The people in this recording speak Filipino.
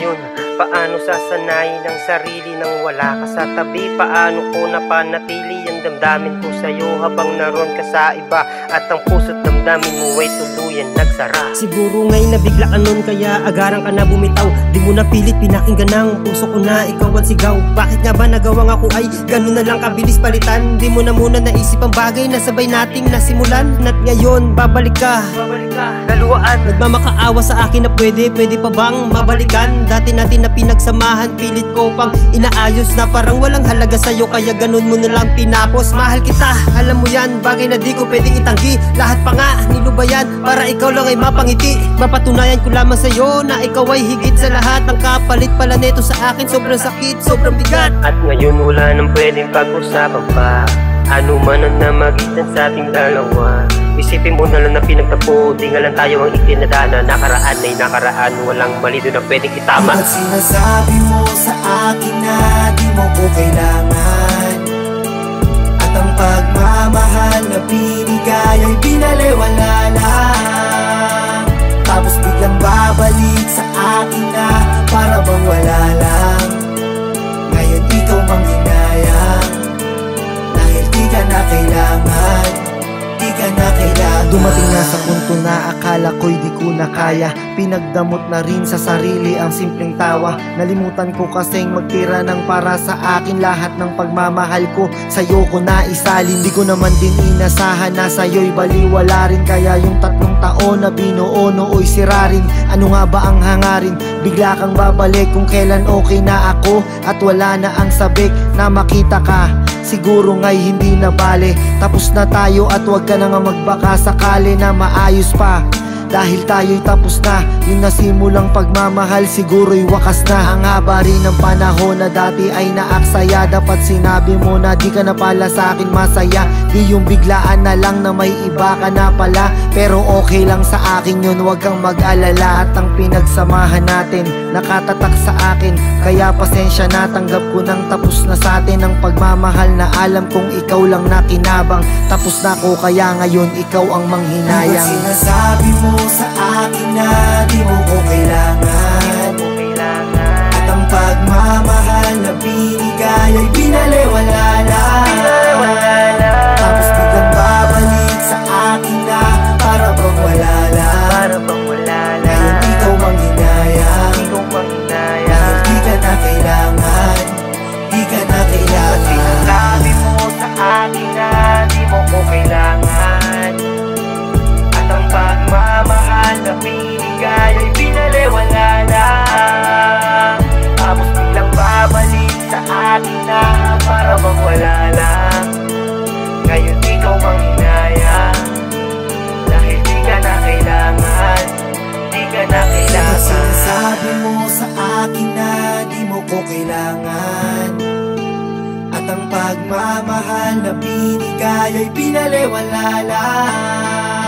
ngayon, paano sasanayin ang sarili nang wala ka sa tabi? Paano ko napanatili ang damdamin ko sa'yo habang naroon ka sa iba? At ang puso't damdamin mo ay tuluyan nagsara. Siguro nga'y nabigla ka nun kaya agaran ka na bumitaw. Di mo na pilit pinakinggan ang puso ko na ikaw ang sigaw. Bakit nga ba nagawang ako ay ganun na lang kabilis palitan? Di mo na muna naisip ang bagay na sabay nating nasimulan. At ngayon babalik ka laluaan. Nagmamakaawa sa akin na pwede pa bang mabalikan? Dati natin na pinagsamahan, pilit ko pang inaayos na parang walang halaga sa'yo, kaya ganun mo na lang tinapos. Mahal kita, alam mo yan, bagay na di ko pwedeng itanggi. Lahat pa nga nilubayan para ikaw lang ay mapangiti. Mapatunayan ko lamang sa'yo na ikaw ay higit sa lahat. Ang kapalit pala neto sa akin, sobrang sakit, sobrang bigat. At ngayon wala nang pwedeng pag-usapan pa. Ano man ang namagitan sa ating dalawa, isipin mo na lang na pinagtapo. Di nga lang tayo ang itinadana. Nakaraan ay nakaraan, walang mali doon na pwedeng itama. At sinasabi mo sa akin na di mo ko kailangan, at ang pagmamahal na binigay ay binaliwala lang. Tapos biglang babalik sa akin na para bang wala lang. Ngayon ikaw manghinayang, dahil di ka na kailangan, di ka na kailangan. Dumating na sa punto na akala ko'y di ko na kaya. Pinagdamot na rin sa sarili ang simpleng tawa. Nalimutan ko kasing magtira ng para sa akin. Lahat ng pagmamahal ko sa'yo ko na isalin. Di ko naman din inasahan na sa'yo'y baliwala rin. Kaya yung 3 taon na binuo noo'y sira rin. Ano nga ba ang hangarin? Bigla kang babalik kung kailan okay na ako, at wala na ang sabik na makita ka. Siguro nga'y hindi na bale, tapos na tayo at wag ka na nga magbaka sakali na maayos pa. Dahil tayo'y tapos na, yung nasimulang pagmamahal siguro'y wakas na. Ang haba rin ng panahon na dati ay naaksaya. Dapat sinabi mo na di ka na pala sa akin masaya. Di yung biglaan na lang na may iba ka na pala. Pero okay lang sa akin yun, wag kang mag-alala. At ang pinagsamahan natin nakatatak sa akin, kaya pasensya na, tanggap ko nang tapos na sa atin ang pagmamahal na alam kong ikaw lang na kinabang. Tapos na ko kaya ngayon ikaw ang manghinayang. Ano sinasabi mo sa akin na di mo ko kailangan, at ang pagmamahal na binigay ay binaliwala lang. Tapos biglang babalik sa akin na para bang wala lang. Ngayon ikaw manghinayang, dahil di ka na kailangan, di ka na kailangan. Sinasabi mo sa akin na di mo ko kailangan, at ang pagmamahal na binigay ay binaliwala lang. Tapos biglang babalik sa akin na para bang wala lang. Ngayon ikaw manghinayang, dahil di ka na kailangan, di ka na kailangan. Sinasabi mo sa akin na di mo ko kailangan, at ang pagmamahal na binigay ay binaliwala lang.